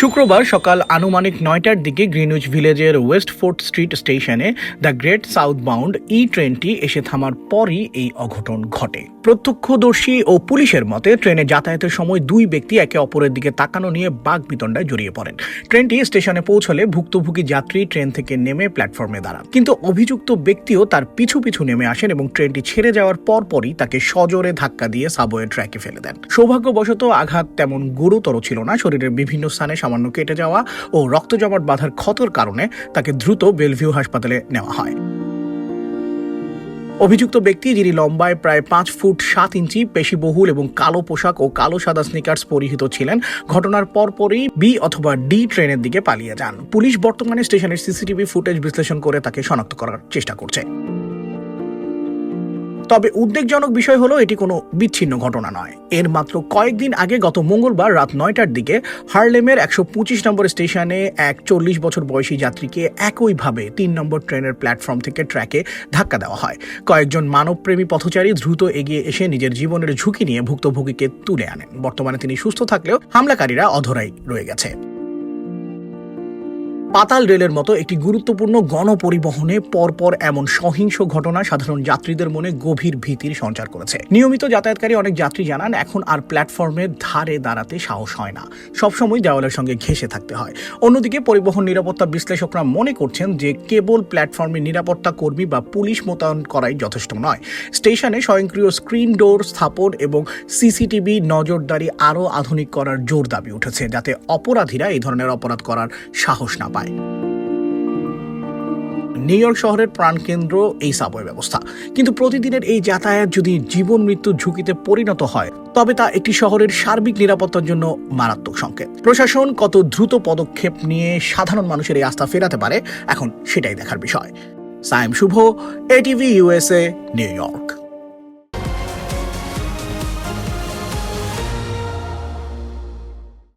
শুক্রবার সকাল আনুমানিক ৯টার দিকে গ্রিনউইচ ভিলেজের ওয়েস্টফোর্ড স্ট্রিট স্টেশনে দ্য গ্রেট সাউথবাউন্ড ট্রেনটি এসে থামার পরই এই অঘটন ঘটে। প্রত্যক্ষদর্শী ও পুলিশের মতে ট্রেনে যাতায়াতের সময় দুই ব্যক্তি একে অপরের দিকে তাকানো নিয়ে বাকবিতণ্ডায় জড়িয়ে পড়েন। ট্রেনটি স্টেশনে পৌঁছলে ভুক্তভোগী যাত্রী ট্রেন থেকে নেমে প্ল্যাটফর্মে দাঁড়ান, কিন্তু অভিযুক্ত ব্যক্তিও তার পিছু পিছু নেমে আসেন এবং ট্রেনটি ছেড়ে যাওয়ার পরপরই তাকে সজোরে ধাক্কা দিয়ে সাবওয়ে ট্র্যাকে ফেলে দেন। সৌভাগ্যবশত আঘাত তেমন গুরুতর ছিল না। শরীরের বিভিন্ন স্থানে সামান্য কেটে যাওয়া ও রক্ত জমাট বাঁধার ক্ষতর কারণে তাকে দ্রুত বেলভিউ হাসপাতালে নেওয়া হয়। অভিযুক্ত ব্যক্তি, যিনি লম্বায় প্রায় 5 ফুট 7 ইঞ্চি, পেশিবহুল এবং কালো পোশাক ও কালো সাদা স্নিকার্স পরিহিত ছিলেন, ঘটনার পরপরই বি অথবা ডি ট্রেনের দিকে পালিয়ে যান। পুলিশ বর্তমানে স্টেশনের সিসিটিভি ফুটেজ বিশ্লেষণ করে তাকে শনাক্ত করার চেষ্টা করছে। তবে উদ্বেগজনক বিষয় হলো এটি কোনো বিচ্ছিন্ন ঘটনা নয়। এর মাত্র কয়েকদিন আগে গত মঙ্গলবার রাত 9টার দিকে হার্লেমের 125 নম্বর স্টেশনে এক 40 বছর বয়সী যাত্রীকে একইভাবে 3 নম্বর ট্রেনের প্ল্যাটফর্ম থেকে ট্র্যাকে ধাক্কা দেওয়া হয়। কয়েকজন মানবপ্রেমী পথচারী দ্রুত এগিয়ে এসে নিজের জীবনের ঝুঁকি নিয়ে ভুক্তভোগীকে তুলে আনেন। বর্তমানে তিনি সুস্থ থাকলেও হামলাকারীরা অধরাই রয়ে গেছে। পাতাল রেলের মতো একটি গুরুত্বপূর্ণ গণপরিবহনে পরপর এমন সহিংস ঘটনা সাধারণ যাত্রীদের মনে গভীর ভীতির সঞ্চার করেছে। নিয়মিত যাতায়াতকারী অনেক যাত্রী জানান, এখন আর প্ল্যাটফর্মের ধারে দাঁড়াতে সাহস হয় না, সবসময় দেওয়ালের সঙ্গে ঘেঁষে থাকতে হয়। অন্যদিকে পরিবহন নিরাপত্তা বিশ্লেষকরা মনে করছেন যে কেবল প্ল্যাটফর্মে নিরাপত্তা কর্মী বা পুলিশ মোতায়েন করাই যথেষ্ট নয়। স্টেশনে স্বয়ংক্রিয় স্ক্রিন ডোর স্থাপন এবং সিসিটিভি নজরদারি আরও আধুনিক করার জোর দাবি উঠেছে, যাতে অপরাধীরা এই ধরনের অপরাধ করার সাহস না পায়। নিউ ইয়র্ক শহরের প্রাণকেন্দ্র এই সাবওয়ে ব্যবস্থা, কিন্তু প্রতিদিনের এই যাতায়াত যদি জীবন মৃত্যু ঝুঁকিতে পরিণত হয় তবে তা একটি শহরের সার্বিক নিরাপত্তার জন্য মারাত্মক সংকেত। প্রশাসন কত দ্রুত পদক্ষেপ নিয়ে সাধারণ মানুষের এই আস্থা ফেরাতে পারে, এখন সেটাই দেখার বিষয়। সায়েম শুভ, এটিভি USA, নিউ ইয়র্ক।